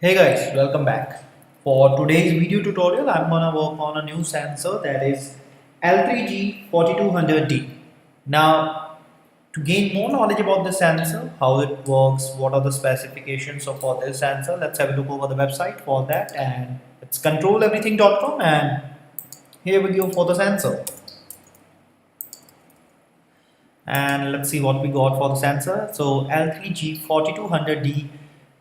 Hey guys, welcome back. For today's video tutorial, I'm gonna work on a new sensor that is L3G4200D. Now, to gain more knowledge about the sensor, how it works, what are the specifications of for this sensor, let's have a look over the website for that, and it's controleverything.com, and here we go for the sensor. And let's see what we got for the sensor. So L3G4200D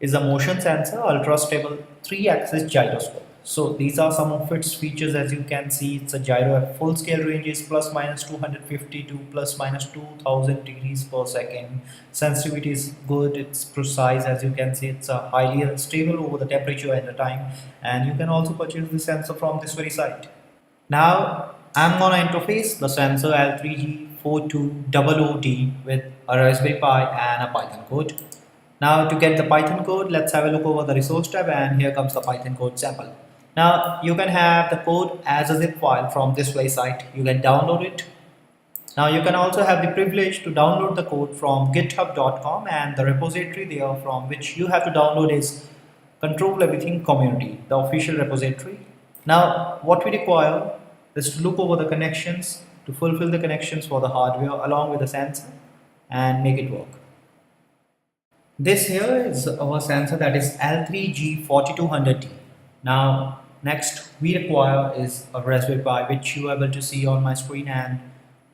is a motion sensor, ultra stable 3-axis gyroscope. So these are some of its features. As you can see, it's a gyro at full scale range is plus minus 250 to plus minus 2000 degrees per second. Sensitivity is good, it's precise. As you can see, it's a highly stable over the temperature and the time, and you can also purchase the sensor from this very site. Now I'm gonna interface the sensor L3G4200D with a Raspberry Pi and a Python code. Now to get the Python code, let's have a look over the resource tab, and here comes the Python code sample. Now you can have the code as a zip file from this website. You can download it. Now you can also have the privilege to download the code from github.com, and the repository there from which you have to download is Control Everything Community, the official repository. Now what we require is to look over the connections, to fulfill the connections for the hardware along with the sensor and make it work. This here is our sensor, that is L3G4200D. Now next we require is a Raspberry Pi, which you are able to see on my screen, and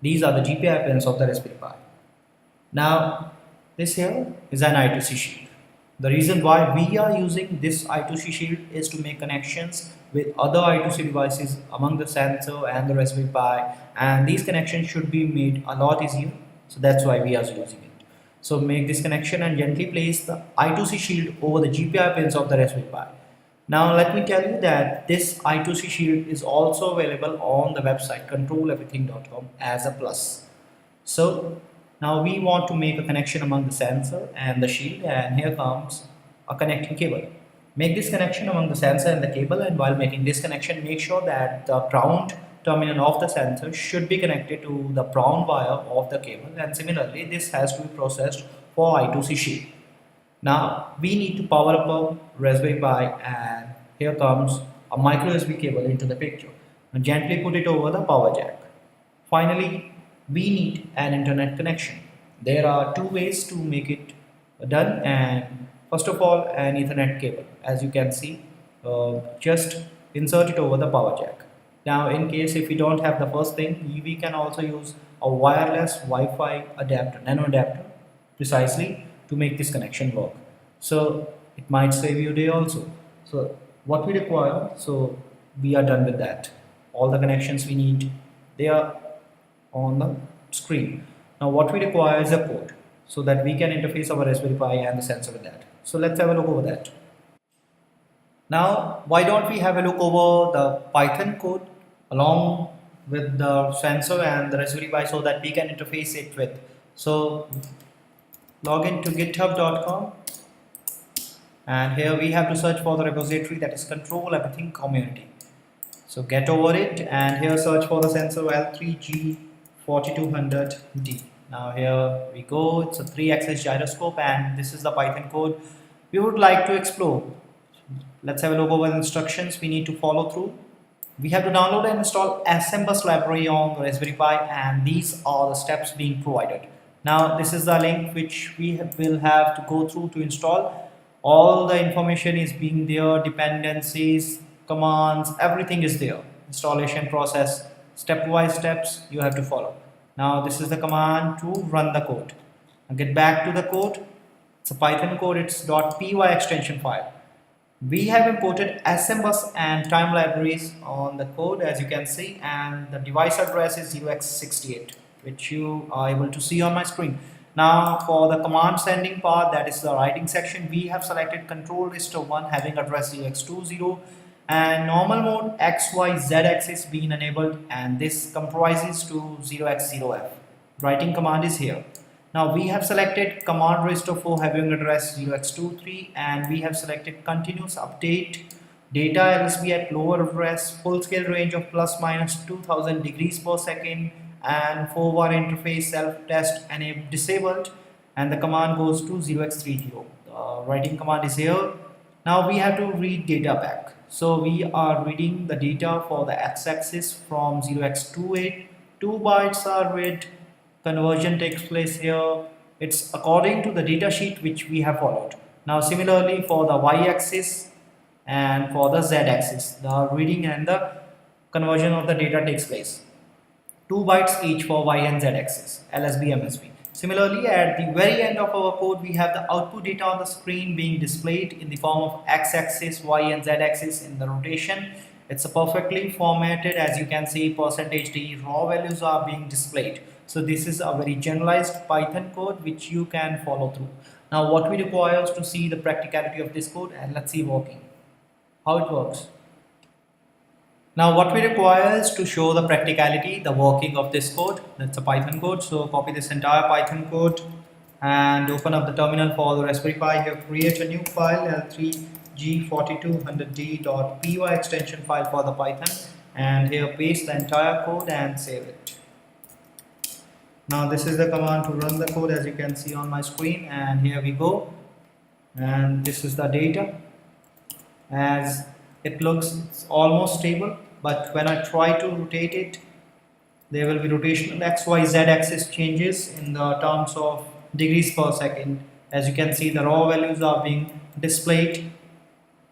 these are the GPI pins of the Raspberry Pi. Now this here is an I2C shield. The reason why we are using this I2C shield is to make connections with other I2C devices among the sensor and the Raspberry Pi, and these connections should be made a lot easier, so that's why we are using it. So make this connection and gently place the I2C shield over the GPI pins of the Raspberry Pi. Now let me tell you that this I2C shield is also available on the website controleverything.com as a plus. So now we want to make a connection among the sensor and the shield, and here comes a connecting cable. Make this connection among the sensor and the cable, and while making this connection, make sure that the ground terminal of the sensor should be connected to the brown wire of the cable, and similarly this has to be processed for I2C shield. Now we need to power up a Raspberry Pi, and here comes a micro USB cable into the picture, and gently put it over the power jack. Finally, we need an internet connection. There are two ways to make it done, and first of all, an Ethernet cable. As you can see, just insert it over the power jack. Now in case if we don't have the first thing, we can also use a wireless Wi-Fi adapter, nano adapter, precisely to make this connection work. So it might save you a day also. So what we require, so we are done with that. All the connections we need, they are on the screen. Now what we require is a code so that we can interface our Raspberry Pi and the sensor with that. So let's have a look over that. Now why don't we have a look over the Python code along with the sensor and the Raspberry Pi so that we can interface it with. So log into github.com, and here we have to search for the repository, that is Control Everything Community. So get over it, and here search for the sensor L3G4200D. Now here we go, it's a 3-axis gyroscope, and this is the Python code we would like to explore. Let's have a look over the instructions we need to follow through. We have to download and install SMBus library on the Raspberry Pi, and these are the steps being provided. Now this is the link which we will have to go through to install. All the information is being there, dependencies, commands, everything is there. Installation process, stepwise steps you have to follow. Now this is the command to run the code. Now get back to the code. It's a Python code, it's .py extension file. We have imported SMBus and time libraries on the code, as you can see, and the device address is 0x68, which you are able to see on my screen. Now for the command sending part, that is the writing section, we have selected control register 1 having address 0x20, and normal mode XYZ axis being enabled, and this comprises to 0x0f. Writing command is here. Now we have selected command register 4 having address 0x23, and we have selected continuous update data LSB at lower address, full scale range of plus minus 2000 degrees per second, and 4-bar interface self test disabled, and the command goes to 0x30. The writing command is here. Now we have to read data back. So we are reading the data for the x-axis from 0x28. 2 bytes are read. Conversion takes place here. It's according to the data sheet which we have followed. Now similarly for the y-axis and for the z-axis, the reading and the conversion of the data takes place. 2 bytes each for y and z axis, LSB, MSB. Similarly, at the very end of our code, we have the output data on the screen being displayed in the form of x-axis, y and z-axis in the rotation. It's perfectly formatted. As you can see, %d raw values are being displayed. So this is a very generalized Python code which you can follow through. Now what we require is to see the practicality of this code, and let's see working, how it works. Now what we require is to show the practicality, the working of this code. That's a Python code. So copy this entire Python code and open up the terminal for the Raspberry Pi. Here create a new file, l3g4200d.py extension file for the Python, and here paste the entire code and save it. Now this is the command to run the code, as you can see on my screen, and here we go. And this is the data. As it looks, it's almost stable, but when I try to rotate it, there will be rotational XYZ axis changes in the terms of degrees per second. As you can see, the raw values are being displayed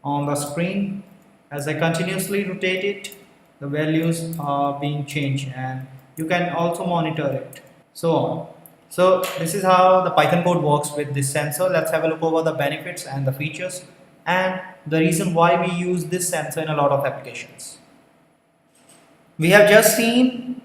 on the screen. As I continuously rotate it, the values are being changed, and you can also monitor it, so on. So this is how the Python code works with this sensor. Let's have a look over the benefits and the features and the reason why we use this sensor in a lot of applications. We have just seen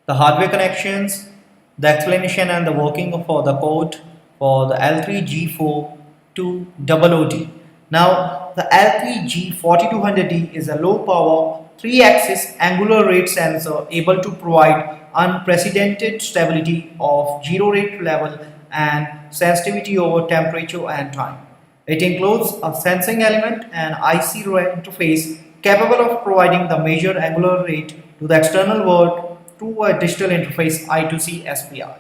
the hardware connections, the explanation and the working for the code for the L3G4200D. Now the L3G4200D is a low power 3-axis angular rate sensor able to provide unprecedented stability of 0 rate level and sensitivity over temperature and time. It includes a sensing element and IC interface capable of providing the measured angular rate to the external world through a digital interface I2C SPI.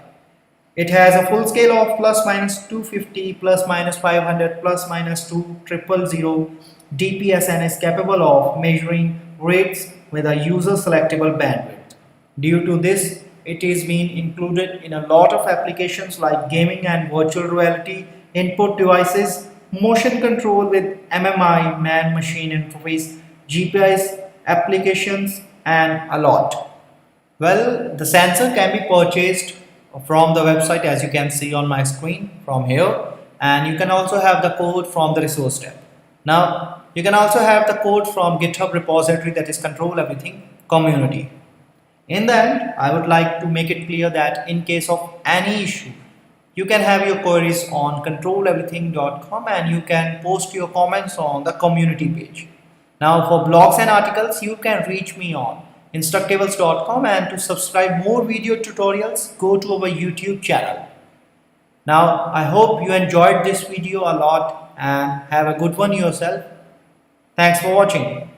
It has a full scale of ±250, ±500, ±2000 DPS and is capable of measuring rates with a user selectable bandwidth. Due to this, it is being included in a lot of applications like gaming and virtual reality, input devices, motion control with MMI, man-machine interface, GPS applications, and a lot. Well, the sensor can be purchased from the website, as you can see on my screen from here, and you can also have the code from the resource tab. Now you can also have the code from GitHub repository, that is Control Everything community. In the end, I would like to make it clear that in case of any issue, you can have your queries on controleverything.com and you can post your comments on the community page. Now for blogs and articles, you can reach me on instructables.com, and to subscribe more video tutorials, go to our YouTube channel. Now I hope you enjoyed this video a lot and have a good one yourself. Thanks for watching.